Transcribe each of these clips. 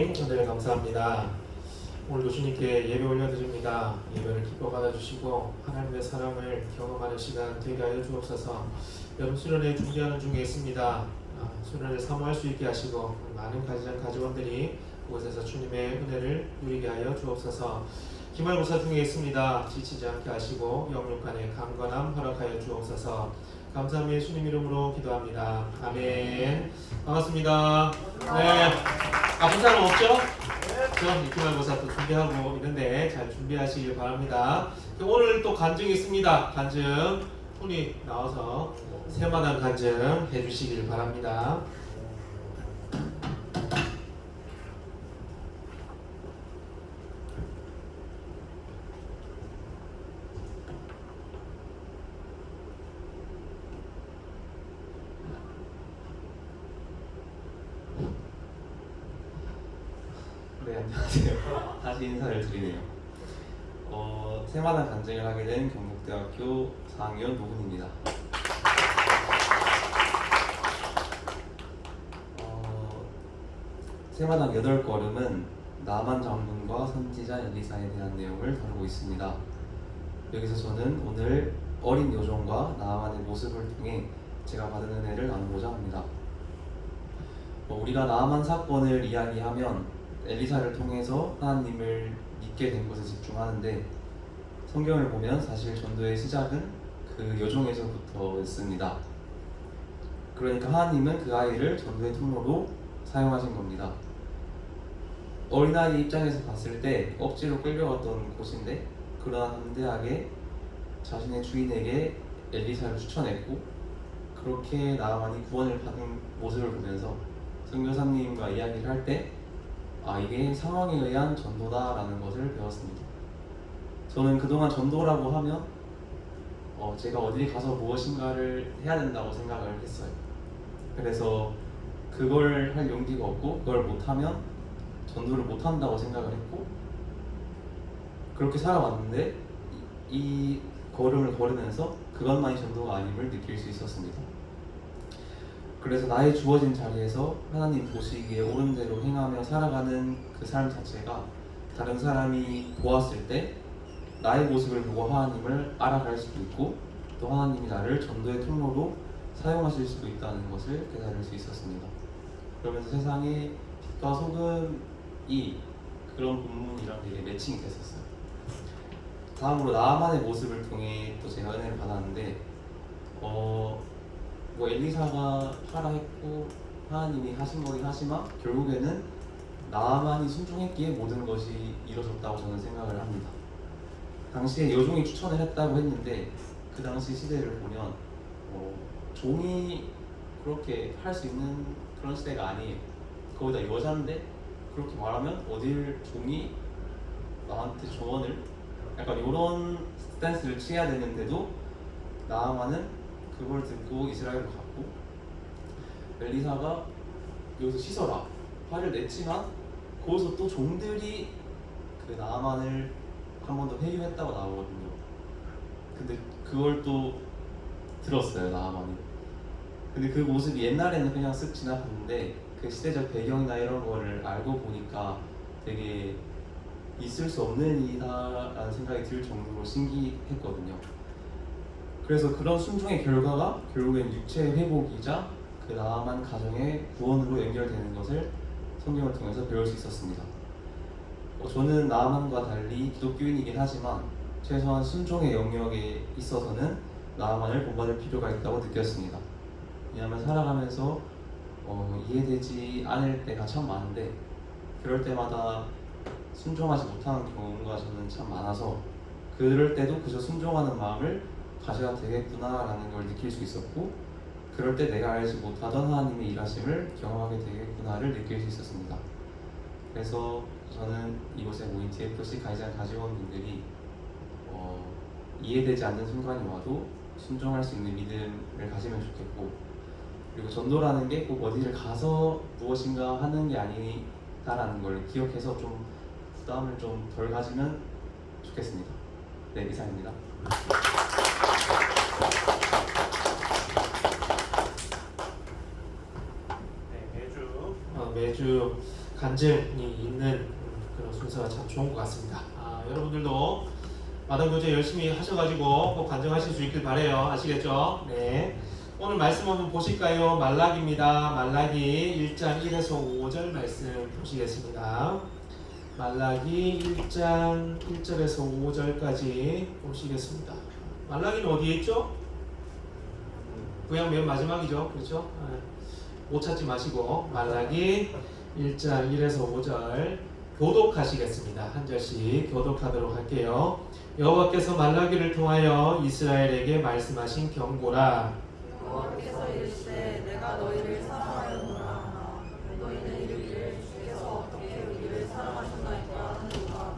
하나님, 은혜를 감사합니다. 오늘도 주님께 예배 올려드립니다. 예배를 기뻐 받아주시고 하나님의 사랑을 경험하는 시간 되게 하여 주옵소서. 여러분 수련회 준비하는 중에 있습니다. 수련회 사모할 수 있게 하시고 많은 가지원들이 그곳에서 주님의 은혜를 누리게 하여 주옵소서. 기말고사 중에 있습니다. 지치지 않게 하시고 영육간의 강건함 허락하여 주옵소서. 감사함의 예수님 이름으로 기도합니다. 아멘. 반갑습니다. 네. 아픈 사람 없죠? 저 기말고사 또 준비하고 있는데 잘 준비하시길 바랍니다. 오늘 또 간증이 있습니다. 간증 분이 나와서 세마당 간증 해주시길 바랍니다. 네, 안녕하세요. 다시 인사를 드리네요. 세마당 간증을 하게 된 경북대학교 4학년 노훈입니다. 세마당 8걸음은 나만 장군과 선지자 엘리사에 대한 내용을 다루고 있습니다. 여기서 저는 오늘 어린 여종과 나만의 모습을 통해 제가 받은 은혜를 나누고자 합니다. 우리가 나만 사건을 이야기하면 엘리사를 통해서 하나님을 믿게 된 것에 집중하는데 성경을 보면 사실 전도의 시작은 그 여종에서부터였습니다. 그러니까 하나님은 그 아이를 전도의 통로로 사용하신 겁니다. 어린아이 입장에서 봤을 때 억지로 끌려갔던 곳인데 그러나 담대하게 자신의 주인에게 엘리사를 추천했고 그렇게 나아만이 구원을 받은 모습을 보면서 선교사님과 이야기를 할 때 이게 상황에 의한 전도다라는 것을 배웠습니다. 저는 그동안 전도라고 하면 제가 어디 가서 무엇인가를 해야 된다고 생각을 했어요. 그래서 그걸 할 용기가 없고 그걸 못하면 전도를 못한다고 생각을 했고 그렇게 살아왔는데 이 걸음을 걸으면서 그것만이 전도가 아님을 느낄 수 있었습니다. 그래서 나의 주어진 자리에서 하나님 보시기에 옳은 대로 행하며 살아가는 그 삶 자체가 다른 사람이 보았을 때 나의 모습을 보고 하나님을 알아갈 수도 있고 또 하나님이 나를 전도의 통로로 사용하실 수도 있다는 것을 깨달을 수 있었습니다. 그러면서 세상에 빛과 소금이 그런 본문이랑 되게 매칭이 됐었어요. 다음으로 나만의 모습을 통해 또 제가 은혜를 받았는데 엘리사가 하라 했고 하나님이 하신 거긴 하지만 결국에는 나만이 순종했기에 모든 것이 이루어졌다고 저는 생각을 합니다. 당시에 여종이 추천을 했다고 했는데 그 당시 시대를 보면 종이 그렇게 할 수 있는 그런 시대가 아니에요. 거기다 여자인데 그렇게 말하면 어딜 종이 나한테 조언을 약간 이런 스탠스를 취해야 되는데도 나아만은 그걸 듣고 이스라엘로 갔고 엘리사가 여기서 씻어라 화를 냈지만 거기서 또 종들이 그 나아만을 한 번 더 회유했다고 나오거든요. 근데 그걸 또 들었어요 나아만이. 근데 그 모습이 옛날에는 그냥 쓱 지나갔는데 그 시대적 배경이나 이런 거를 알고 보니까 되게 있을 수 없는 일이다라는 생각이 들 정도로 신기했거든요. 그래서 그런 순종의 결과가 결국엔 육체의 회복이자 그 나아만 가정의 구원으로 연결되는 것을 성경을 통해서 배울 수 있었습니다. 저는 나아만과 달리 기독교인이긴 하지만 최소한 순종의 영역에 있어서는 나아만을 본받을 필요가 있다고 느꼈습니다. 왜냐하면 살아가면서 이해되지 않을 때가 참 많은데 그럴 때마다 순종하지 못하는 경우가 저는 참 많아서 그럴 때도 그저 순종하는 마음을 가져야 되겠구나라는 걸 느낄 수 있었고 그럴 때 내가 알지 못하던 하나님의 일하심을 경험하게 되겠구나를 느낄 수 있었습니다. 그래서 저는 이곳에 모인 TFC 가지원분들이 이해되지 않는 순간이 와도 순종할 수 있는 믿음을 가지면 좋겠고 그리고 전도라는 게 꼭 어디를 가서 무엇인가 하는 게 아니다라는 걸 기억해서 좀 부담을 좀 덜 가지면 좋겠습니다. 네, 이상입니다. 매주 간증이 있는 그런 순서가 참 좋은 것 같습니다. 여러분들도 마당교제 열심히 하셔가지고 꼭 간증하실 수 있길 바래요. 아시겠죠? 네. 오늘 말씀 한번 보실까요? 말라기입니다. 말라기 1장 1에서 5절 말씀 보시겠습니다. 말라기 1장 1절에서 5절까지 보시겠습니다. 말라기는 어디에 있죠? 구약 맨 마지막이죠. 그렇죠? 못 찾지 마시고 말라기 1장 1에서 5절 교독하시겠습니다. 한 절씩 교독하도록 할게요. 여호와께서 말라기를 통하여 이스라엘에게 말씀하신 경고라. 여호와께서 이르시되 내가 너희를 사랑하였노라. 너희는 이르기를 주께서 어떻게 우리를 사랑하셨나이까 하는도다.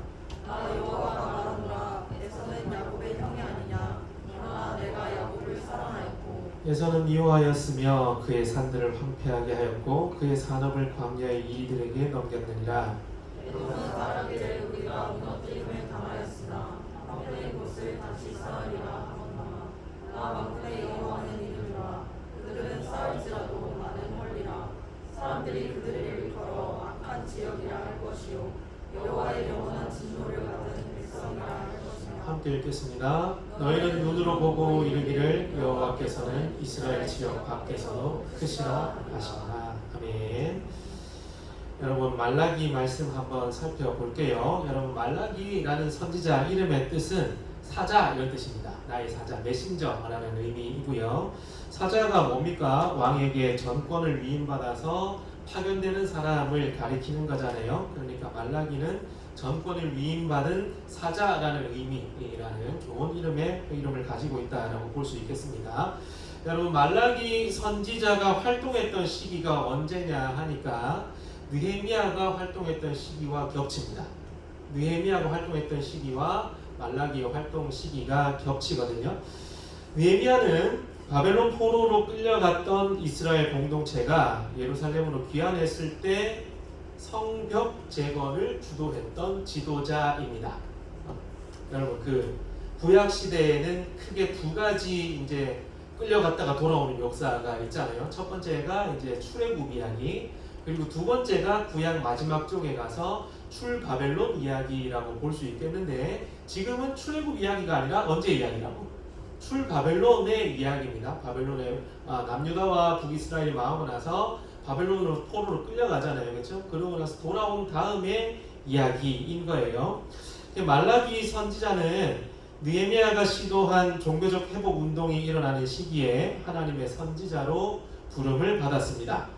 나 여호와가 말하노라. 에서는 야곱의 형이 아니냐. 그러나 내가 야곱을 사랑하였고 에서는 미워하였으며 그의 산들을 황폐하게 하였고 그의 산업을 광야의 이들에게 넘겼느니라. 에돔은 말하기를 우리가 무너뜨림을 당하였으나 황폐의 곳을 다시 쌓으리라 하거니와 나 만군의 여호와는 이르노라. 그들은 쌓을지라도 나는 헐리라. 사람들이 그들을 일컬어 악한 지역이라 할 것이요 여호와의 영원한 진노를 받은 백성이라 할 것이며 함께 읽겠습니다. 너희는 눈으로 보고 이르기를 여호와께서는 이스라엘 지역 밖에서도 크시라 하시나. 아멘. 여러분 말라기 말씀 한번 살펴볼게요. 여러분 말라기라는 선지자 이름의 뜻은 사자 이런 뜻입니다. 나의 사자, 메신저라는 의미이고요. 사자가 뭡니까? 왕에게 전권을 위임받아서 파견되는 사람을 가리키는 거잖아요. 그러니까 말라기는 전권을 위임받은 사자라는 의미라는 좋은 이름을 가지고 있다라고 볼 수 있겠습니다. 여러분 말라기 선지자가 활동했던 시기가 언제냐 하니까 느헤미야가 활동했던 시기와 겹칩니다. 느헤미야가 활동했던 시기와 말라기의 활동 시기가 겹치거든요. 느헤미야는 바벨론 포로로 끌려갔던 이스라엘 공동체가 예루살렘으로 귀환했을 때 성벽 재건을 주도했던 지도자입니다. 여러분 그 구약 시대에는 크게 두 가지 이제 끌려갔다가 돌아오는 역사가 있잖아요. 첫 번째가 이제 출애굽 이야기, 그리고 두 번째가 구약 마지막 쪽에 가서 출바벨론 이야기라고 볼 수 있겠는데 지금은 출애굽 이야기가 아니라 언제 이야기라고? 출바벨론의 이야기입니다. 바벨론의 남유다와 북이스라엘이 망하고 나서 바벨론으로 포로로 끌려가잖아요. 그렇죠? 그러고 나서 돌아온 다음에 이야기인 거예요. 말라기 선지자는 느헤미야가 시도한 종교적 회복 운동이 일어나는 시기에 하나님의 선지자로 부름을 받았습니다.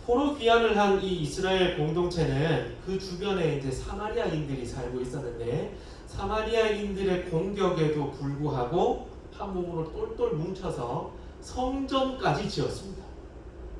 포로 귀환을 한 이 이스라엘 공동체는 그 주변에 이제 사마리아인들이 살고 있었는데 사마리아인들의 공격에도 불구하고 한 몸으로 똘똘 뭉쳐서 성전까지 지었습니다.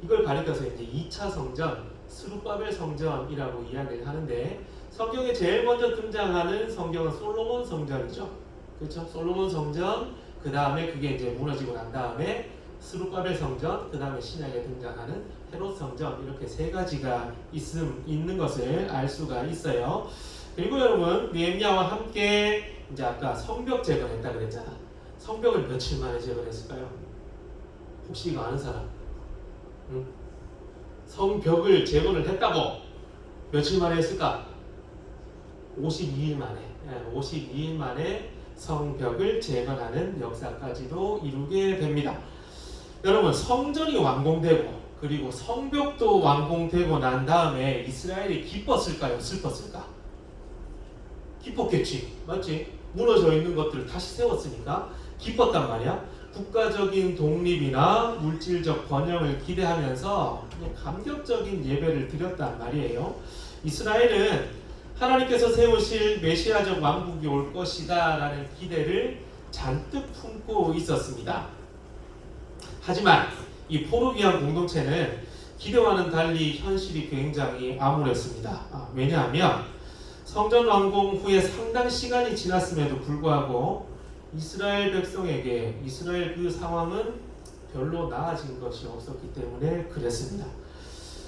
이걸 가리켜서 이제 2차 성전, 스룹바벨 성전이라고 이야기를 하는데 성경에 제일 먼저 등장하는 성경은 솔로몬 성전이죠. 그렇죠? 솔로몬 성전, 그 다음에 그게 이제 무너지고 난 다음에 스룹바벨 성전, 그 다음에 신약에 등장하는 헤롯 성전, 이렇게 세 가지가 있는 것을 알 수가 있어요. 그리고 여러분 느헤미야와 함께 이제 아까 성벽 재건했다 그랬잖아. 성벽을 며칠 만에 재건했을까요? 혹시 이거 아는 사람? 응? 성벽을 재건을 했다고 며칠 만에 했을까? 52일 만에. 52일 만에 성벽을 재건하는 역사까지도 이루게 됩니다. 여러분 성전이 완공되고 그리고 성벽도 완공되고 난 다음에 이스라엘이 기뻤을까요? 슬펐을까? 기뻤겠지. 맞지? 무너져 있는 것들을 다시 세웠으니까 기뻤단 말이야. 국가적인 독립이나 물질적 번영을 기대하면서 그냥 감격적인 예배를 드렸단 말이에요. 이스라엘은 하나님께서 세우실 메시아적 왕국이 올 것이다 라는 기대를 잔뜩 품고 있었습니다. 하지만 이 포로 귀환 공동체는 기대와는 달리 현실이 굉장히 암울했습니다. 왜냐하면 성전 완공 후에 상당 시간이 지났음에도 불구하고 이스라엘 백성에게 이스라엘 그 상황은 별로 나아진 것이 없었기 때문에 그랬습니다.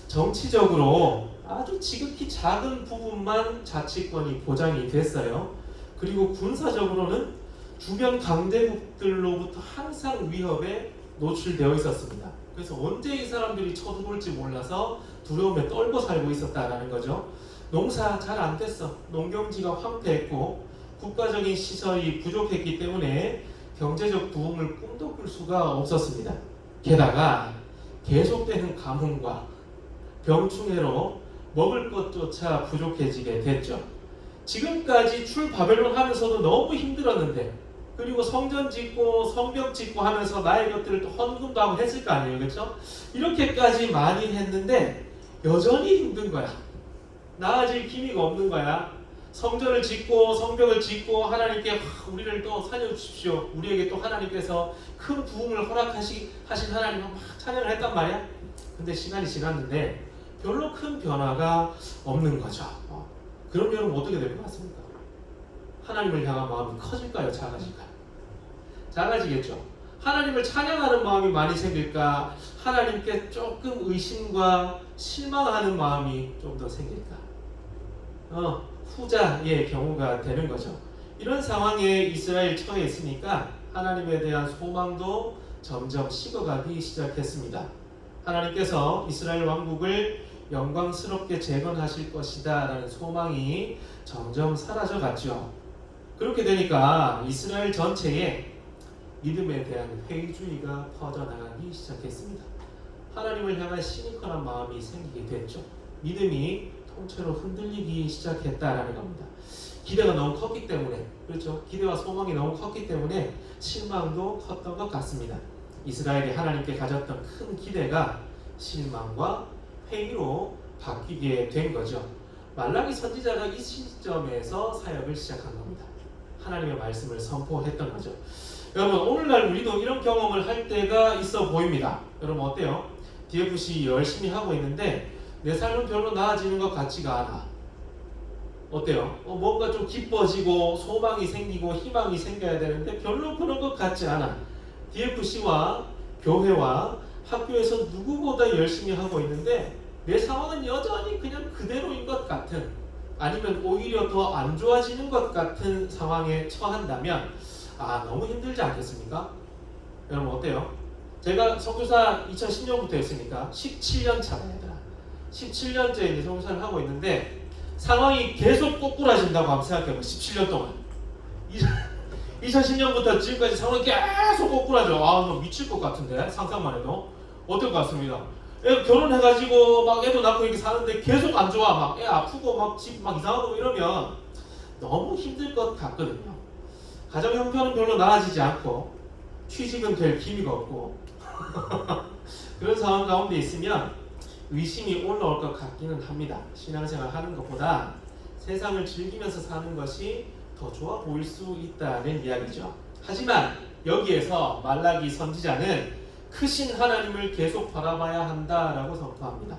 정치적으로 아주 지극히 작은 부분만 자치권이 보장이 됐어요. 그리고 군사적으로는 주변 강대국들로부터 항상 위협에 노출되어 있었습니다. 그래서 언제 이 사람들이 쳐들어올지 몰라서 두려움에 떨고 살고 있었다라는 거죠. 농사 잘 안 됐어. 농경지가 황폐했고 국가적인 시설이 부족했기 때문에 경제적 부흥을 꿈도 꿀 수가 없었습니다. 게다가 계속되는 가뭄과 병충해로 먹을 것조차 부족해지게 됐죠. 지금까지 출바벨론 하면서도 너무 힘들었는데, 그리고 성전 짓고 성벽 짓고 하면서 나의 것들을 또 헌금도 하고 했을 거 아니에요, 그렇죠? 이렇게까지 많이 했는데 여전히 힘든 거야. 나아질 기미가 없는 거야. 성전을 짓고 성벽을 짓고 하나님께 우리를 또 살려주십시오. 우리에게 또 하나님께서 큰 부흥을 허락하신 하나님을 막 찬양을 했단 말이야. 근데 시간이 지났는데 별로 큰 변화가 없는 거죠. 그럼 여러분 어떻게 될 것 같습니까? 하나님을 향한 마음이 커질까요? 작아질까요? 작아지겠죠. 하나님을 찬양하는 마음이 많이 생길까? 하나님께 조금 의심과 실망하는 마음이 좀 더 생길까? 후자의 경우가 되는 거죠. 이런 상황에 이스라엘 처해 있으니까 하나님에 대한 소망도 점점 식어가기 시작했습니다. 하나님께서 이스라엘 왕국을 영광스럽게 재건하실 것이다 라는 소망이 점점 사라져 갔죠. 그렇게 되니까 이스라엘 전체에 믿음에 대한 회의주의가 퍼져나가기 시작했습니다. 하나님을 향한 시니컬한 마음이 생기게 됐죠. 믿음이 통째로 흔들리기 시작했다라는 겁니다. 기대가 너무 컸기 때문에, 그렇죠? 기대와 소망이 너무 컸기 때문에 실망도 컸던 것 같습니다. 이스라엘이 하나님께 가졌던 큰 기대가 실망과 회의로 바뀌게 된 거죠. 말라기 선지자가 이 시점에서 사역을 시작한 겁니다. 하나님의 말씀을 선포했던 거죠. 여러분, 오늘날 우리도 이런 경험을 할 때가 있어 보입니다. 여러분 어때요? DFC 열심히 하고 있는데 내 삶은 별로 나아지는 것 같지가 않아. 어때요? 뭔가 좀 기뻐지고 소망이 생기고 희망이 생겨야 되는데 별로 그런 것 같지 않아. DFC와 교회와 학교에서 누구보다 열심히 하고 있는데 내 상황은 여전히 그냥 그대로인 것 같은, 아니면 오히려 더 안 좋아지는 것 같은 상황에 처한다면 너무 힘들지 않겠습니까? 여러분 어때요? 제가 선교사 2010년부터 했으니까 17년 차가 얘들아. 17년째 이제 선교사를 하고 있는데 상황이 계속 꼬꾸라진다고 한번 생각해봐. 17년 동안 2010년부터 지금까지 상황이 계속 꼬꾸라져. 너 미칠 것 같은데 상상만 해도. 어떨 것 같습니다. 애 결혼해가지고 막 애도 낳고 이렇게 사는데 계속 안 좋아. 막 애 아프고 막 집 막 이상하고 이러면 너무 힘들 것 같거든요. 가정 형편은 별로 나아지지 않고 취직은 될 기미가 없고 그런 상황 가운데 있으면 의심이 올라올 것 같기는 합니다. 신앙생활 하는 것보다 세상을 즐기면서 사는 것이 더 좋아 보일 수 있다는 이야기죠. 하지만 여기에서 말라기 선지자는 크신 하나님을 계속 바라봐야 한다라고 선포합니다.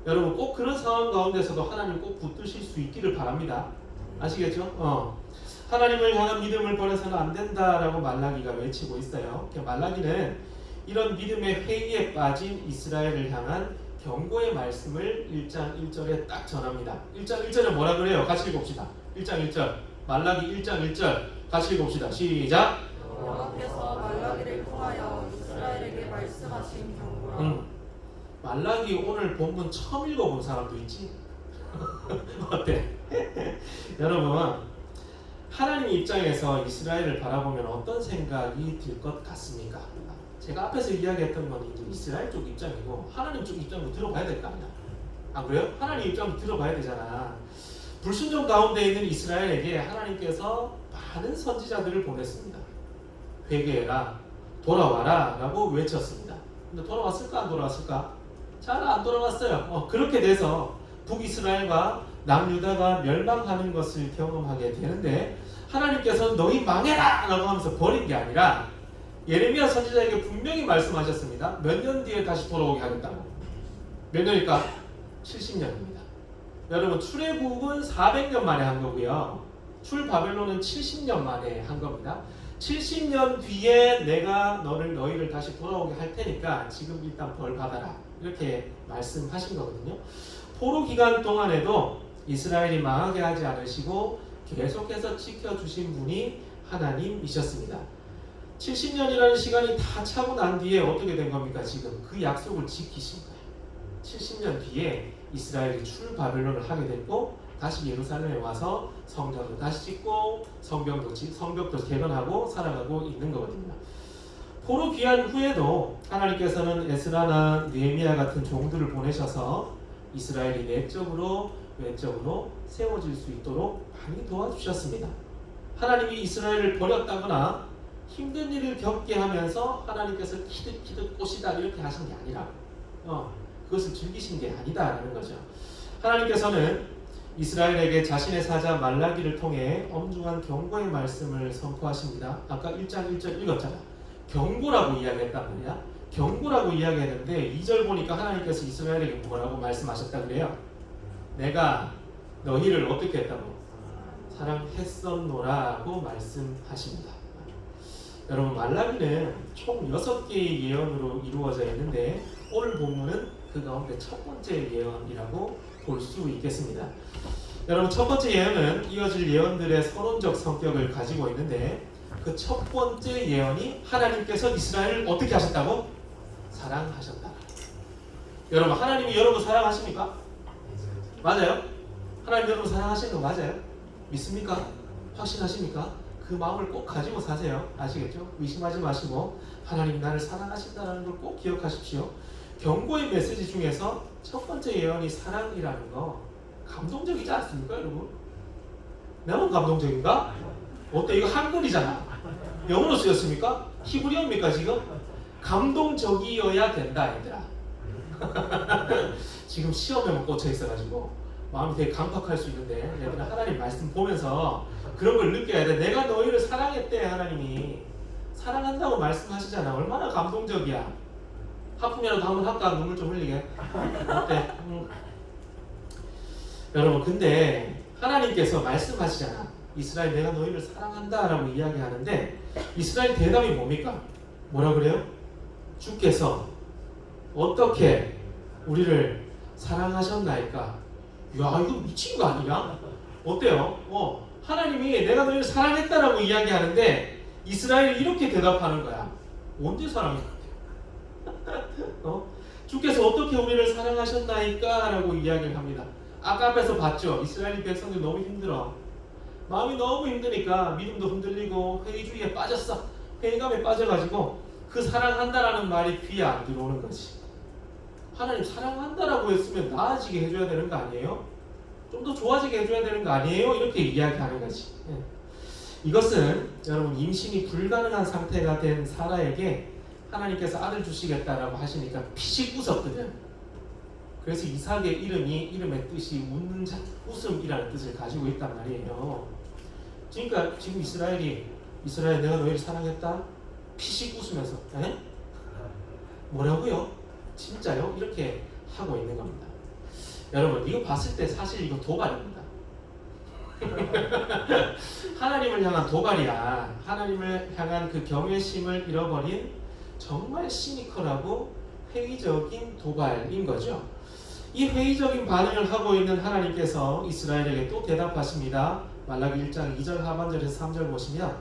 여러분 꼭 그런 상황 가운데서도 하나님 꼭 붙드실 수 있기를 바랍니다. 아시겠죠? 하나님을 향한 믿음을 버려서는 안 된다라고 말라기가 외치고 있어요. 말라기는 이런 믿음의 회의에 빠진 이스라엘을 향한 경고의 말씀을 1장 1절에 딱 전합니다. 1장 1절에 뭐라 그래요? 같이 읽읍시다. 1장 1절 말라기 1장 1절 같이 읽읍시다. 시작. 여호와께서 말라기를 통하여 이스라엘에게 말씀하신 경고라. 말라기 오늘 본문 처음 읽어본 사람도 있지? 어때? 여러분 하나님 입장에서 이스라엘을 바라보면 어떤 생각이 들 것 같습니까? 제가 앞에서 이야기했던 건 이제 이스라엘 쪽 입장이고 하나님 쪽 입장도 들어봐야 될 거 아니야? 안 그래요? 하나님 입장도 들어봐야 되잖아. 불순종 가운데 있는 이스라엘에게 하나님께서 많은 선지자들을 보냈습니다. 회개해라, 돌아와라 라고 외쳤습니다. 근데 돌아왔을까 안 돌아왔을까? 잘 안 돌아왔어요. 그렇게 돼서 북이스라엘과 남유다가 멸망하는 것을 경험하게 되는데 하나님께서 너희 망해라 라고 하면서 버린 게 아니라 예레미야 선지자에게 분명히 말씀하셨습니다. 몇 년 뒤에 다시 돌아오게 하겠다고. 몇 년일까? 70년입니다. 여러분 출애굽은 400년 만에 한 거고요. 출바벨론은 70년 만에 한 겁니다. 70년 뒤에 내가 너희를 다시 돌아오게 할 테니까 지금 일단 벌 받아라. 이렇게 말씀하신 거거든요. 포로 기간 동안에도 이스라엘이 망하게 하지 않으시고 계속해서 지켜주신 분이 하나님이셨습니다. 70년이라는 시간이 다 차고 난 뒤에 어떻게 된 겁니까? 지금 그 약속을 지키신 거예요. 70년 뒤에 이스라엘이 출바벨론을 하게 됐고 다시 예루살렘에 와서 성전도 다시 짓고 성벽도 개건하고 살아가고 있는 거거든요. 포로 귀환 후에도 하나님께서는 에스라나 느헤미야 같은 종들을 보내셔서 이스라엘이 내적으로 외적으로 세워질 수 있도록 많이 도와주셨습니다. 하나님이 이스라엘을 버렸다거나 힘든 일을 겪게 하면서 하나님께서 키득키득 꽃이다 이렇게 하신 게 아니라 그것을 즐기신 게 아니다라는 거죠. 하나님께서는 이스라엘에게 자신의 사자 말라기를 통해 엄중한 경고의 말씀을 선포하십니다. 아까 1장 1절 읽었잖아. 경고라고 이야기했단 말이야. 경고라고 이야기했는데 2절 보니까 하나님께서 이스라엘에게 뭐라고 말씀하셨다 그래요? 내가 너희를 어떻게 했다고? 사랑했었노라고 말씀하십니다. 여러분 말라기는 총 6개의 예언으로 이루어져 있는데 오늘 본문은 그 가운데 첫 번째 예언이라고 볼 수 있겠습니다. 여러분 첫 번째 예언은 이어질 예언들의 서론적 성격을 가지고 있는데 그 첫 번째 예언이 하나님께서 이스라엘을 어떻게 하셨다고? 사랑하셨다. 여러분 하나님이 여러분 사랑하십니까? 맞아요? 하나님 여러분 사랑하시는 거 맞아요? 믿습니까? 확신하십니까? 그 마음을 꼭 가지고 사세요. 아시겠죠? 의심하지 마시고 하나님 나를 사랑하신다는 걸 꼭 기억하십시오. 경고의 메시지 중에서 첫 번째 예언이 사랑이라는 거 감동적이지 않습니까 여러분? 너무 감동적인가? 어때? 이거 한글이잖아. 영어로 쓰였습니까? 히브리어입니까 지금? 감동적이어야 된다 얘들아. 지금 시험에만 꽂혀 있어가지고 마음이 되게 강팍할 수 있는데 얘들아 하나님 말씀 보면서 그런 걸 느껴야 돼. 내가 너희를 사랑했대. 하나님이 사랑한다고 말씀하시잖아. 얼마나 감동적이야. 하품이라도 한번 할까? 눈물 좀 흘리게. 어때? 여러분 근데 하나님께서 말씀하시잖아. 이스라엘 내가 너희를 사랑한다 라고 이야기하는데 이스라엘 대답이 뭡니까? 뭐라 그래요? 주께서 어떻게 우리를 사랑하셨나이까? 야 이거 미친 거 아니야? 어때요? 하나님이 내가 너희를 사랑했다라고 이야기하는데 이스라엘이 이렇게 대답하는 거야. 언제 사랑했는데? 주께서 어떻게 우리를 사랑하셨나이까? 라고 이야기를 합니다. 아까 앞에서 봤죠? 이스라엘 백성들 너무 힘들어. 마음이 너무 힘드니까 믿음도 흔들리고 회의주의에 빠졌어. 회의감에 빠져가지고 그 사랑한다라는 말이 귀에 안 들어오는 거지. 하나님 사랑한다라고 했으면 나아지게 해줘야 되는 거 아니에요? 좀 더 좋아지게 해줘야 되는 거 아니에요? 이렇게 이야기하는 거지. 이것은 여러분 임신이 불가능한 상태가 된 사라에게 하나님께서 아들 주시겠다라고 하시니까 피식 웃었거든. 그래서 이삭의 이름의 뜻이 웃는 자, 웃음이라는 뜻을 가지고 있단 말이에요. 그러니까 지금 이스라엘 내가 너희를 사랑했다? 피식 웃으면서 뭐라고요? 진짜요? 이렇게 하고 있는 겁니다. 여러분 이거 봤을 때 사실 이거 도발입니다. 하나님을 향한 도발이야. 하나님을 향한 그 경외심을 잃어버린 정말 시니컬하고 회의적인 도발인 거죠. 이 회의적인 반응을 하고 있는 하나님께서 이스라엘에게 또 대답하십니다. 말라기 1장 2절 하반절에서 3절 보시면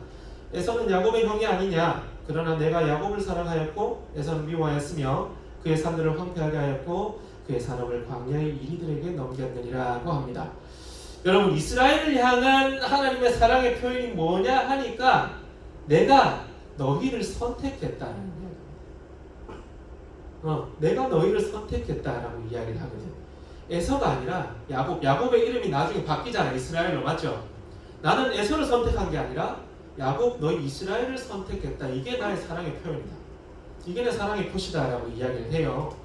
에서는 야곱의 형이 아니냐? 그러나 내가 야곱을 사랑하였고 에서는 미워하였으며 그의 산들을 황폐하게 하였고 그의 산업을 광야의 이리들에게 넘겼느니라고 합니다. 여러분 이스라엘을 향한 하나님의 사랑의 표현이 뭐냐 하니까 내가 너희를 선택했다는 내가 너희를 선택했다라고 이야기를 하거든. 에서가 아니라 야곱의 이름이 나중에 바뀌잖아. 이스라엘로 맞죠? 나는 에서를 선택한 게 아니라 야곱 너희 이스라엘을 선택했다. 이게 나의 사랑의 표현이다. 이게 내 사랑의 표시다라고 이야기를 해요.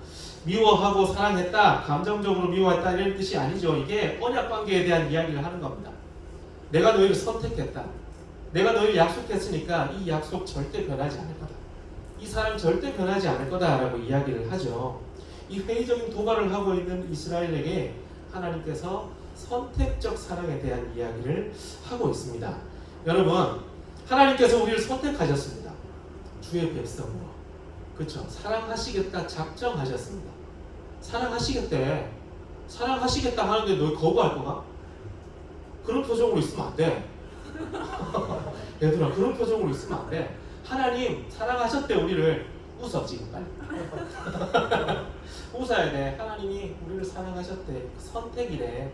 미워하고 사랑했다, 감정적으로 미워했다 이런 뜻이 아니죠. 이게 언약 관계에 대한 이야기를 하는 겁니다. 내가 너희를 선택했다. 내가 너희를 약속했으니까 이 약속 절대 변하지 않을 거다. 이 사랑 절대 변하지 않을 거다라고 이야기를 하죠. 이 회의적인 도발을 하고 있는 이스라엘에게 하나님께서 선택적 사랑에 대한 이야기를 하고 있습니다. 여러분, 하나님께서 우리를 선택하셨습니다. 주의 백성으로. 그렇죠? 사랑하시겠다 작정하셨습니다. 사랑하시겠다 하는데 너 거부할 거가? 그런 표정으로 있으면 안 돼. 얘들아, 그런 표정으로 있으면 안 돼. 하나님 사랑하셨대 우리를. 웃어 지금 빨리. 웃어야 돼. 하나님이 우리를 사랑하셨대. 선택이래.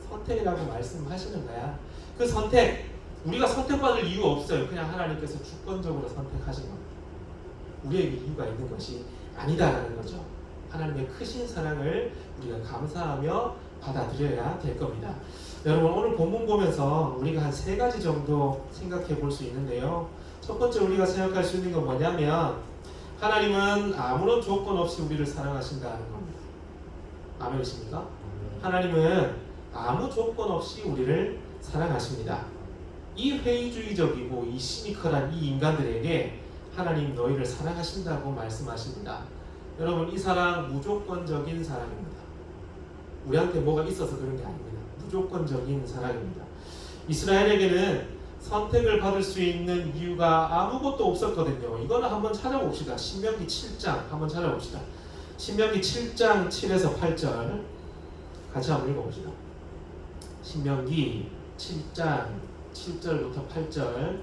선택이라고 말씀하시는 거야. 그 선택, 우리가 선택받을 이유 없어요. 그냥 하나님께서 주권적으로 선택하신 겁니다. 우리에게 이유가 있는 것이 아니다라는 거죠. 하나님의 크신 사랑을 우리가 감사하며 받아들여야 될 겁니다. 여러분, 오늘 본문 보면서 우리가 한 3가지 정도 생각해 볼 수 있는데요. 첫 번째 우리가 생각할 수 있는 건 뭐냐면, 하나님은 아무런 조건 없이 우리를 사랑하신다는 겁니다. 아멘이십니까? 하나님은 아무 조건 없이 우리를 사랑하십니다. 이 회의주의적이고 이 시니컬한 이 인간들에게 하나님 너희를 사랑하신다고 말씀하십니다. 여러분, 이 사랑 무조건적인 사랑입니다. 우리한테 뭐가 있어서 그런 게 아닙니다. 무조건적인 사랑입니다. 이스라엘에게는 선택을 받을 수 있는 이유가 아무것도 없었거든요. 이거는 한번 찾아봅시다. 신명기 7장 한번 찾아봅시다. 신명기 7장 7에서 8절 같이 한번 읽어봅시다. 신명기 7장 7절부터 8절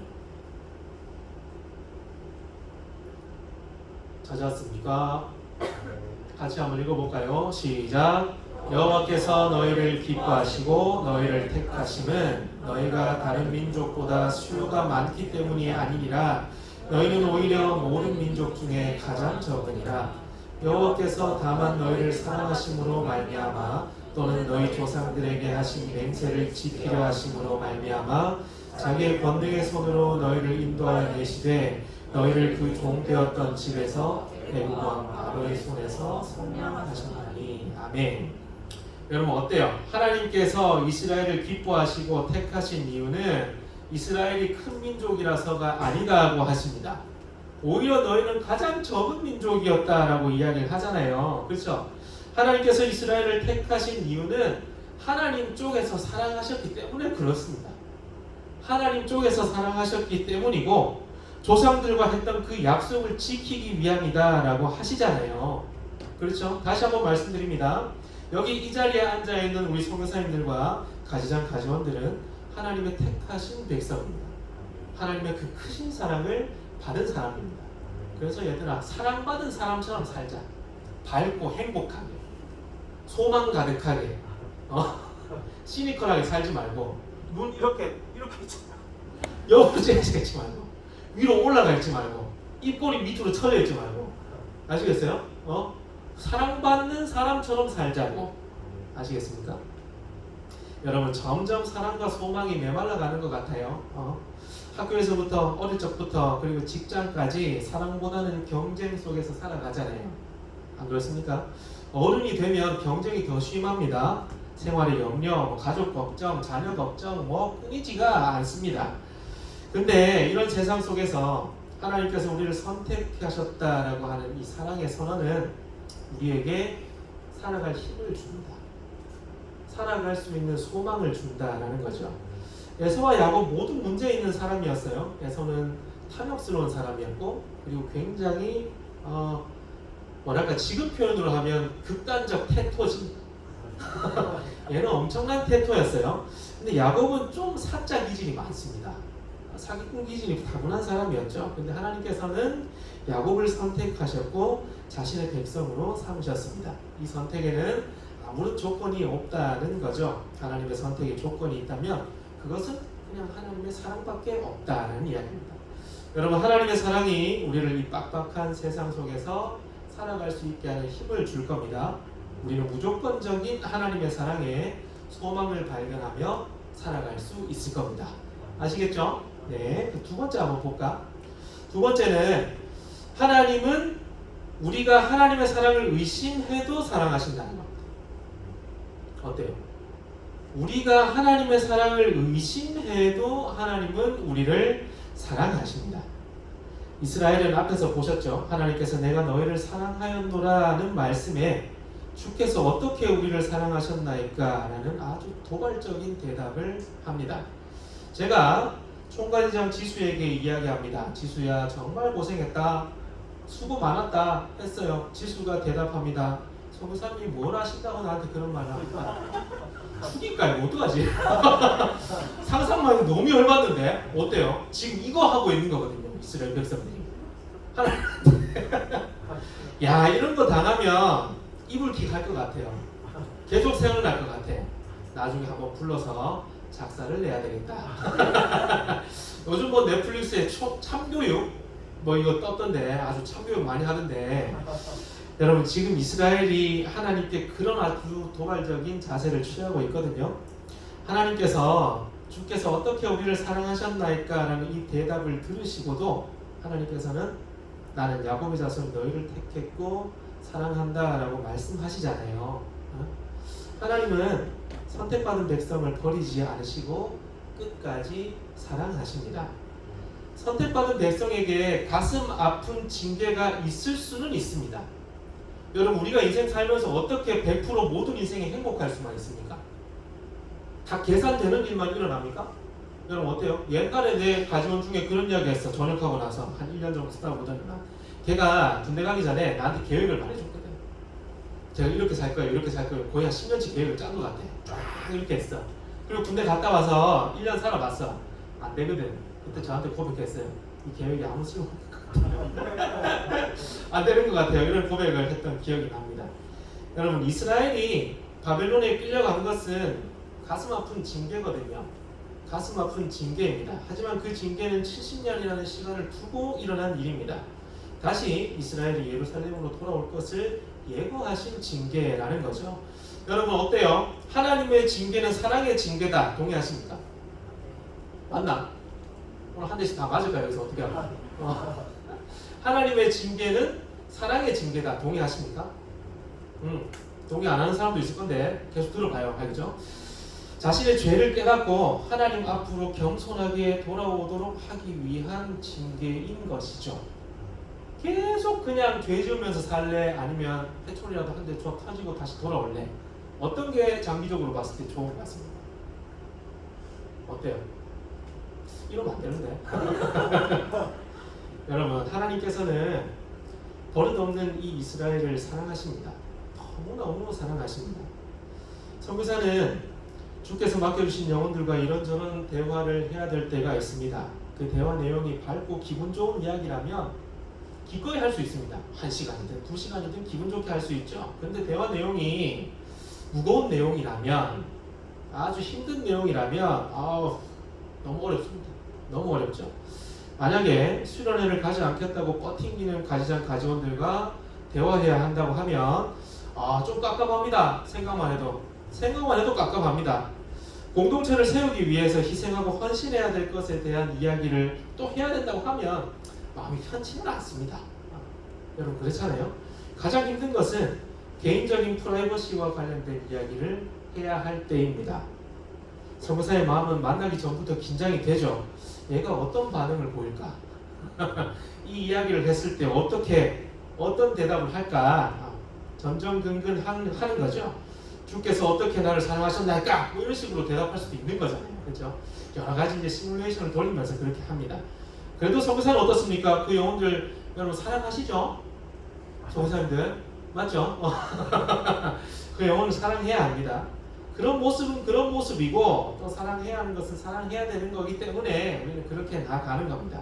찾았습니까? 같이 한번 읽어볼까요? 시작. 여호와께서 너희를 기뻐하시고 너희를 택하심은 너희가 다른 민족보다 수요가 많기 때문이 아니니라. 너희는 오히려 모든 민족 중에 가장 적으니라. 여호와께서 다만 너희를 사랑하심으로 말미암아 또는 너희 조상들에게 하신 맹세를 지키려 하심으로 말미암아 자기의 권능의 손으로 너희를 인도하여 내시되 너희를 그 종 되었던 집에서 애굽왕 바로의 손에서 속량하셨나니. 아멘. 여러분 어때요? 하나님께서 이스라엘을 기뻐하시고 택하신 이유는 이스라엘이 큰 민족이라서가 아니다고 하십니다. 오히려 너희는 가장 적은 민족이었다라고 이야기를 하잖아요. 그렇죠? 하나님께서 이스라엘을 택하신 이유는 하나님 쪽에서 사랑하셨기 때문에 그렇습니다. 하나님 쪽에서 사랑하셨기 때문이고 조상들과 했던 그 약속을 지키기 위함이다라고 하시잖아요. 그렇죠? 다시 한번 말씀드립니다. 여기 이 자리에 앉아있는 우리 선교사님들과 가지장 가지원들은 하나님의 택하신 백성입니다. 하나님의 그 크신 사랑을 받은 사람입니다. 그래서 얘들아, 사랑받은 사람처럼 살자. 밝고 행복하게, 소망 가득하게, 시니컬하게 살지 말고 눈 이렇게 있지 말고, 옆으로 째지 말고, 위로 올라가 있지 말고, 입꼬리 밑으로 처져 있지 말고. 아시겠어요? 사랑받는 사람처럼 살자고. 아시겠습니까? 여러분, 점점 사랑과 소망이 메말라가는 것 같아요. 학교에서부터, 어릴 적부터, 그리고 직장까지 사랑보다는 경쟁 속에서 살아가잖아요. 안 그렇습니까? 어른이 되면 경쟁이 더 심합니다. 생활의 염려, 가족 걱정, 자녀 걱정 끊이지가 않습니다. 근데 이런 세상 속에서 하나님께서 우리를 선택하셨다라고 하는 이 사랑의 선언은 우리에게 살아갈 힘을 줍니다. 살아갈 수 있는 소망을 준다라는 거죠. 에서와 야곱 모두 문제 있는 사람이었어요. 에서는 탐욕스러운 사람이었고, 그리고 굉장히 지금 표현으로 하면 극단적 태토지. 얘는 엄청난 태토였어요. 근데 야곱은 좀 사짜 기질이 많습니다. 사기꾼 기질이 타고난 사람이었죠. 근데 하나님께서는 야곱을 선택하셨고 자신의 백성으로 삼으셨습니다. 이 선택에는 아무런 조건이 없다는 거죠. 하나님의 선택에 조건이 있다면 그것은 그냥 하나님의 사랑밖에 없다는 이야기입니다. 여러분, 하나님의 사랑이 우리를 이 빡빡한 세상 속에서 살아갈 수 있게 하는 힘을 줄 겁니다. 우리는 무조건적인 하나님의 사랑에 소망을 발견하며 살아갈 수 있을 겁니다. 아시겠죠? 네, 두 번째 한번 볼까? 두 번째는 하나님은 우리가 하나님의 사랑을 의심해도 사랑하신다는 겁니다. 어때요? 우리가 하나님의 사랑을 의심해도 하나님은 우리를 사랑하십니다. 이스라엘은 앞에서 보셨죠? 하나님께서 내가 너희를 사랑하였노라는 말씀에 주께서 어떻게 우리를 사랑하셨나이까? 라는 아주 도발적인 대답을 합니다. 제가 총괄이장 지수에게 이야기합니다. 지수야, 정말 고생했다. 수고 많았다 했어요. 지수가 대답합니다. 선교사님이 뭘 하신다고 나한테 그런 말을 합니까? 죽일까요? 어떡하지? 상상만 해도 너무 열받는데? 어때요? 지금 이거 하고 있는 거거든요. 이스라엘 백성들이. 야, 이런 거 당하면 이불킥 할 것 같아요. 계속 생각날 것 같아. 나중에 한번 불러서 작사를 내야 되겠다. 요즘 뭐 넷플릭스에 참교육 뭐 이거 떴던데 아주 참교육 많이 하던데 여러분 지금 이스라엘이 하나님께 그런 아주 도발적인 자세를 취하고 있거든요. 하나님께서 주께서 어떻게 우리를 사랑하셨나이까 라는 이 대답을 들으시고도 하나님께서는 나는 야곱의 자손 너희를 택했고 사랑한다 라고 말씀하시잖아요. 하나님은 선택받은 백성을 버리지 않으시고 끝까지 사랑하십니다. 선택받은 백성에게 가슴 아픈 징계가 있을 수는 있습니다. 여러분 우리가 인생 살면서 어떻게 100% 모든 인생이 행복할 수만 있습니까? 다 계산되는 일만 일어납니까? 여러분 어때요? 옛날에 내 가지원 중에 그런 이야기 했어. 전역하고 나서 한 1년 정도 쓰다 보더니 걔가 군대 가기 전에 나한테 계획을 말해줬거든. 제가 이렇게 살 거예요 이렇게 살 거예요. 거의 한 10년치 계획을 짠 것 같아. 쫙 이렇게 했어. 그리고 군대 갔다 와서 1년 살아봤어. 안 되거든. 그때 저한테 고백했어요. 이 계획이 아무 쓸모 없는 것 같아요. 안 되는 것 같아요. 이런 고백을 했던 기억이 납니다. 여러분 이스라엘이 바벨론에 끌려간 것은 가슴 아픈 징계거든요. 가슴 아픈 징계입니다. 하지만 그 징계는 70년이라는 시간을 두고 일어난 일입니다. 다시 이스라엘이 예루살렘으로 돌아올 것을 예고하신 징계라는 거죠. 여러분 어때요? 하나님의 징계는 사랑의 징계다. 동의하십니까? 맞나? 오늘 한 대씩 다 맞을까요? 여기서 어떻게 할까요? 하나님의 징계는 사랑의 징계다. 동의하십니까? 동의 안 하는 사람도 있을 건데 계속 들어봐요. 알겠죠? 자신의 죄를 깨닫고 하나님 앞으로 겸손하게 돌아오도록 하기 위한 징계인 것이죠. 계속 그냥 죄 지으면서 살래? 아니면 페트롤이라도 한 대 쫙 터지고 다시 돌아올래? 어떤 게 장기적으로 봤을 때 좋은 것 같습니까? 어때요? 이러면 안 되는데. 여러분 하나님께서는 버릇없는 이 이스라엘을 사랑하십니다. 너무너무 사랑하십니다. 선교사는 주께서 맡겨주신 영혼들과 이런저런 대화를 해야 될 때가 있습니다. 그 대화 내용이 밝고 기분 좋은 이야기라면 기꺼이 할 수 있습니다. 1시간이든 2시간이든 기분 좋게 할 수 있죠. 그런데 대화 내용이 무거운 내용이라면 아주 힘든 내용이라면 너무 어렵습니다. 너무 어렵죠. 만약에 수련회를 가지 않겠다고 뻗팅기는 가지장 가지원들과 대화해야 한다고 하면 좀 깝깝합니다. 생각만 해도 깝깝합니다. 공동체를 세우기 위해서 희생하고 헌신해야 될 것에 대한 이야기를 또 해야 된다고 하면 마음이 편치는 않습니다. 여러분 그렇잖아요. 가장 힘든 것은 개인적인 프라이버시와 관련된 이야기를 해야 할 때입니다. 선교사의 마음은 만나기 전부터 긴장이 되죠. 얘가 어떤 반응을 보일까? 이 이야기를 했을 때 어떤 대답을 할까? 전전긍긍 하는 거죠. 주께서 어떻게 나를 사랑하셨나이까? 뭐 이런 식으로 대답할 수도 있는 거잖아요. 그렇죠? 여러 가지 이제 시뮬레이션을 돌리면서 그렇게 합니다. 그래도 선교사는 어떻습니까? 그 영혼들 여러분 사랑하시죠? 선교사님들 맞죠? 그 영혼을 사랑해야 합니다. 그런 모습은 그런 모습이고 또 사랑해야 하는 것은 사랑해야 되는 거기 때문에 우리는 그렇게 나아가는 겁니다.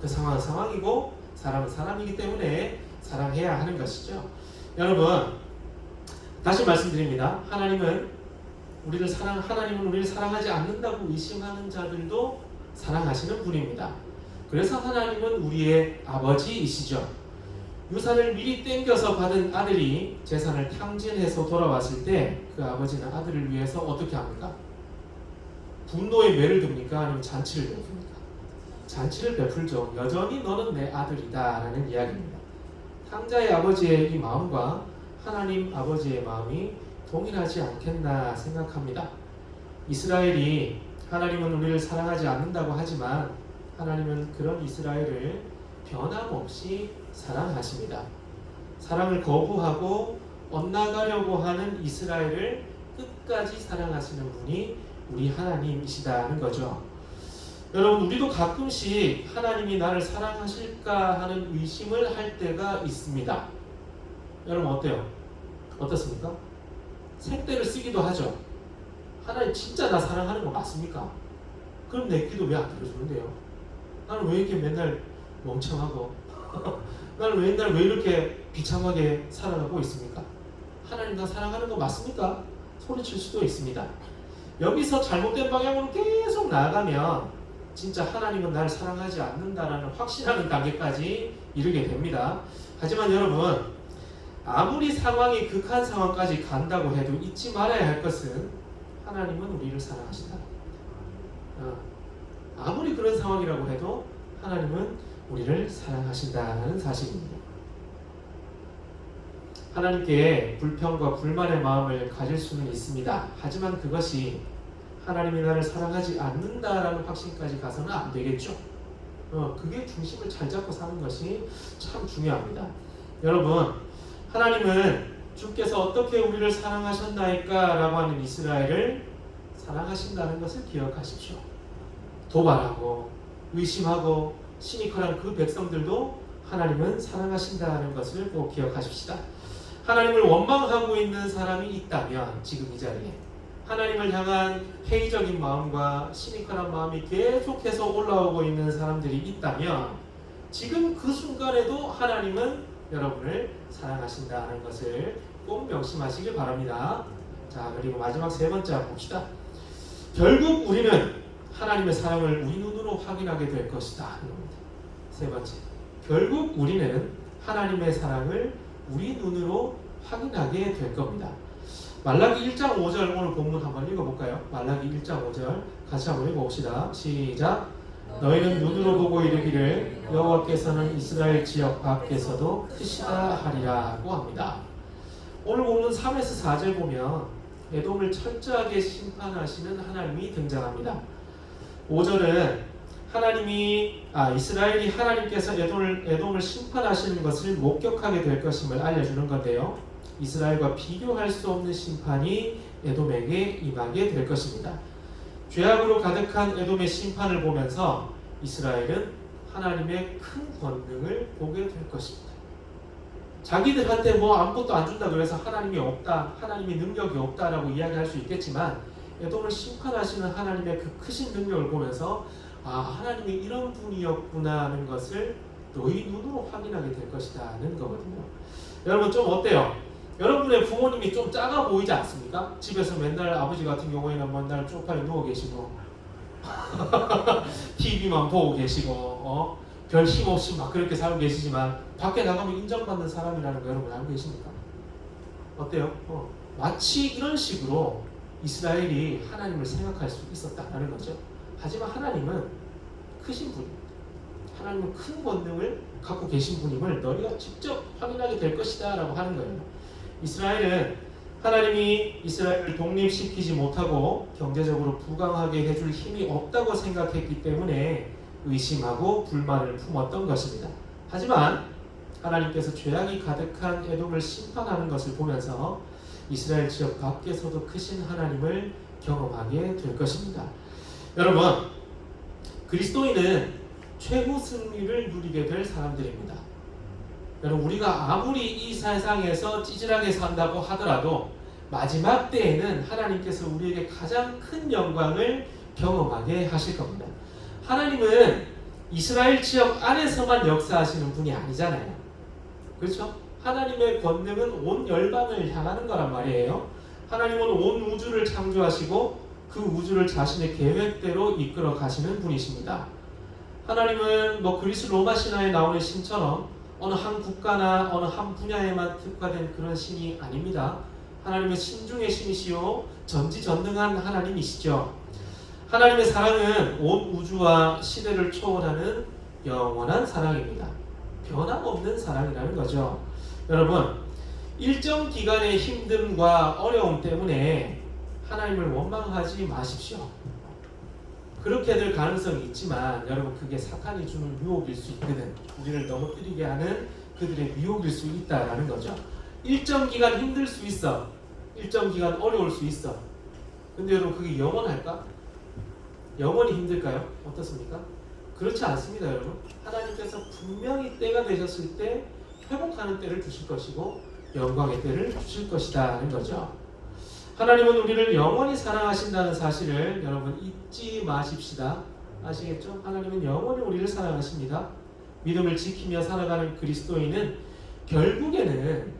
그 상황은 상황이고 사람은 사람이기 때문에 사랑해야 하는 것이죠. 여러분 다시 말씀드립니다. 하나님은 우리를 사랑하지 않는다고 의심하는 자들도 사랑하시는 분입니다. 그래서 하나님은 우리의 아버지이시죠. 유산을 미리 땡겨서 받은 아들이 재산을 탕진해서 돌아왔을 때 그 아버지는 아들을 위해서 어떻게 합니까? 분노의 매를 듭니까? 아니면 잔치를 베풉니까? 잔치를 베풀죠. 여전히 너는 내 아들이다 라는 이야기입니다. 탕자의 아버지의 이 마음과 하나님 아버지의 마음이 동일하지 않겠나 생각합니다. 이스라엘이 하나님은 우리를 사랑하지 않는다고 하지만 하나님은 그런 이스라엘을 변함없이 사랑하십니다. 사랑을 거부하고 엇나가려고 하는 이스라엘을 끝까지 사랑하시는 분이 우리 하나님이시다는 거죠. 여러분 우리도 가끔씩 하나님이 나를 사랑하실까 하는 의심을 할 때가 있습니다. 여러분 어때요? 어떻습니까? 생떼를 쓰기도 하죠. 하나님 진짜 나 사랑하는 거 맞습니까? 그럼 내 기도 왜 안 들어주는데요? 나는 왜 이렇게 맨날 멍청하고 나는 맨날 왜 이렇게 비참하게 살아가고 있습니까? 하나님 나 사랑하는 거 맞습니까? 소리칠 수도 있습니다. 여기서 잘못된 방향으로 계속 나아가면 진짜 하나님은 날 사랑하지 않는다라는 확신하는 단계까지 이르게 됩니다. 하지만 여러분, 아무리 상황이 극한 상황까지 간다고 해도 잊지 말아야 할 것은 하나님은 우리를 사랑하신다. 아무리 그런 상황이라고 해도 하나님은 우리를 사랑하신다는 사실입니다. 하나님께 불평과 불만의 마음을 가질 수는 있습니다. 하지만 그것이 하나님이 나를 사랑하지 않는다라는 확신까지 가서는 안 되겠죠. 그게 중심을 잘 잡고 사는 것이 참 중요합니다. 여러분, 하나님은 주께서 어떻게 우리를 사랑하셨나이까 라고 하는 이스라엘을 사랑하신다는 것을 기억하십시오. 도발하고 의심하고 시니컬한 그 백성들도 하나님은 사랑하신다는 것을 꼭 기억하십시다. 하나님을 원망하고 있는 사람이 있다면 지금 이 자리에 하나님을 향한 회의적인 마음과 시니컬한 마음이 계속해서 올라오고 있는 사람들이 있다면 지금 그 순간에도 하나님은 여러분을 사랑하신다는 것을 꼭 명심하시길 바랍니다. 자, 그리고 마지막 세 번째 봅시다. 결국 우리는 하나님의 사랑을 우리 눈으로 확인하게 될 것이다. 세 번째, 결국 우리는 하나님의 사랑을 우리 눈으로 확인하게 될 겁니다. 말라기 1장 5절 오늘 본문 한번 읽어볼까요? 말라기 1장 5절 같이 한번 읽어봅시다. 시작. 너희는 눈으로 보고 이르기를 여호와께서는 이스라엘 지역 밖에서도 크시다 하리라고 합니다. 오늘 본문 3에서 4절 보면 에돔을 철저하게 심판하시는 하나님이 등장합니다. 5절은 이스라엘이 하나님께서 에돔을 심판하시는 것을 목격하게 될 것임을 알려주는 건데요. 이스라엘과 비교할 수 없는 심판이 에돔에게 임하게 될 것입니다. 죄악으로 가득한 에돔의 심판을 보면서 이스라엘은 하나님의 큰 권능을 보게 될 것입니다. 자기들한테 뭐 아무것도 안 준다 그래서 하나님이 없다, 하나님의 능력이 없다라고 이야기할 수 있겠지만 에돔을 심판하시는 하나님의 그 크신 능력을 보면서 하나님이 이런 분이었구나 하는 것을 너희 눈으로 확인하게 될 것이라는 거거든요. 여러분 좀 어때요? 여러분의 부모님이 좀 작아 보이지 않습니까? 집에서 맨날 아버지 같은 경우에는 맨날 쪽팔려 누워 계시고 TV만 보고 계시고 별 힘 없이 막 그렇게 살고 계시지만 밖에 나가면 인정받는 사람이라는 거 여러분 알고 계십니까? 어때요? 마치 이런 식으로 이스라엘이 하나님을 생각할 수 있었다는 거죠. 하지만 하나님은 크신 분입니다. 하나님은 큰 권능을 갖고 계신 분임을 너희가 직접 확인하게 될 것이다 라고 하는 거예요. 이스라엘은 하나님이 이스라엘을 독립시키지 못하고 경제적으로 부강하게 해줄 힘이 없다고 생각했기 때문에 의심하고 불만을 품었던 것입니다. 하지만 하나님께서 죄악이 가득한 에돔을 심판하는 것을 보면서 이스라엘 지역 밖에서도 크신 하나님을 경험하게 될 것입니다. 여러분, 그리스도인은 최후 승리를 누리게 될 사람들입니다. 여러분, 우리가 아무리 이 세상에서 찌질하게 산다고 하더라도 마지막 때에는 하나님께서 우리에게 가장 큰 영광을 경험하게 하실 겁니다. 하나님은 이스라엘 지역 안에서만 역사하시는 분이 아니잖아요. 그렇죠? 하나님의 권능은 온 열방을 향하는 거란 말이에요. 하나님은 온 우주를 창조하시고 그 우주를 자신의 계획대로 이끌어 가시는 분이십니다. 하나님은 그리스 로마 신화에 나오는 신처럼 어느 한 국가나 어느 한 분야에만 특화된 그런 신이 아닙니다. 하나님은 신 중의 신이시요 전지전능한 하나님이시죠. 하나님의 사랑은 온 우주와 시대를 초월하는 영원한 사랑입니다. 변함없는 사랑이라는 거죠. 여러분, 일정 기간의 힘듦과 어려움 때문에 하나님을 원망하지 마십시오. 그렇게 될 가능성이 있지만 여러분, 그게 사탄이 주는 유혹일 수 있거든. 우리를 넘어뜨리게 하는 그들의 유혹일 수 있다라는 거죠. 일정 기간 힘들 수 있어. 일정 기간 어려울 수 있어. 근데 여러분, 그게 영원할까? 영원히 힘들까요? 어떻습니까? 그렇지 않습니다. 여러분, 하나님께서 분명히 때가 되셨을 때 회복하는 때를 주실 것이고 영광의 때를 주실 것이다는 거죠. 하나님은 우리를 영원히 사랑하신다는 사실을 여러분 잊지 마십시다. 아시겠죠? 하나님은 영원히 우리를 사랑하십니다. 믿음을 지키며 살아가는 그리스도인은 결국에는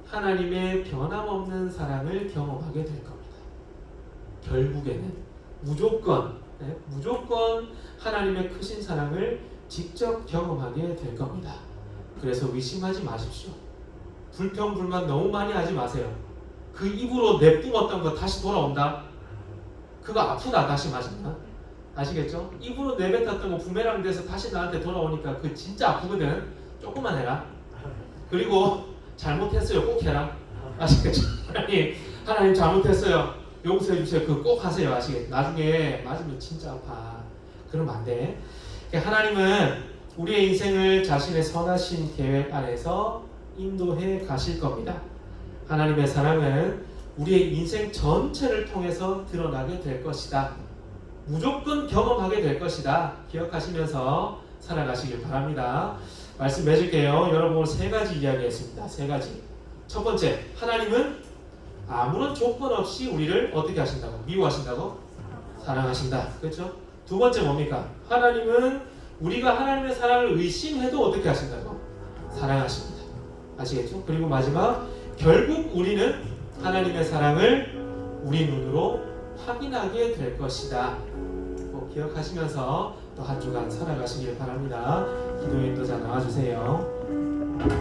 하나님의 변함없는 사랑을 경험하게 될 겁니다. 결국에는 무조건 하나님의 크신 사랑을 직접 경험하게 될 겁니다. 그래서 의심하지 마십시오. 불평불만 너무 많이 하지 마세요. 그 입으로 내뿜었던 거 다시 돌아온다? 그거 아프다 다시 맞으면. 아시겠죠? 입으로 내뱉었던 거 부메랑 돼서 다시 나한테 돌아오니까 그 진짜 아프거든. 조금만 해라. 그리고 잘못했어요. 꼭 해라. 아시겠죠? 하나님 잘못했어요. 용서해 주세요. 그거 꼭 하세요. 아시겠죠? 나중에 맞으면 진짜 아파. 그러면 안 돼. 하나님은 우리의 인생을 자신의 선하신 계획 안에서 인도해 가실 겁니다. 하나님의 사랑은 우리의 인생 전체를 통해서 드러나게 될 것이다. 무조건 경험하게 될 것이다. 기억하시면서 살아가시길 바랍니다. 말씀 맺을게요. 여러분 오늘 세 가지 이야기했습니다. 세 가지. 첫 번째, 하나님은 아무런 조건 없이 우리를 어떻게 하신다고? 미워하신다고? 사랑하신다. 그렇죠? 두 번째 뭡니까? 하나님은 우리가 하나님의 사랑을 의심해도 어떻게 하신다고? 사랑하십니다. 아시겠죠? 그리고 마지막, 결국 우리는 하나님의 사랑을 우리 눈으로 확인하게 될 것이다. 꼭 기억하시면서 또 한 주간 살아가시길 바랍니다. 기도 인도자 나와주세요.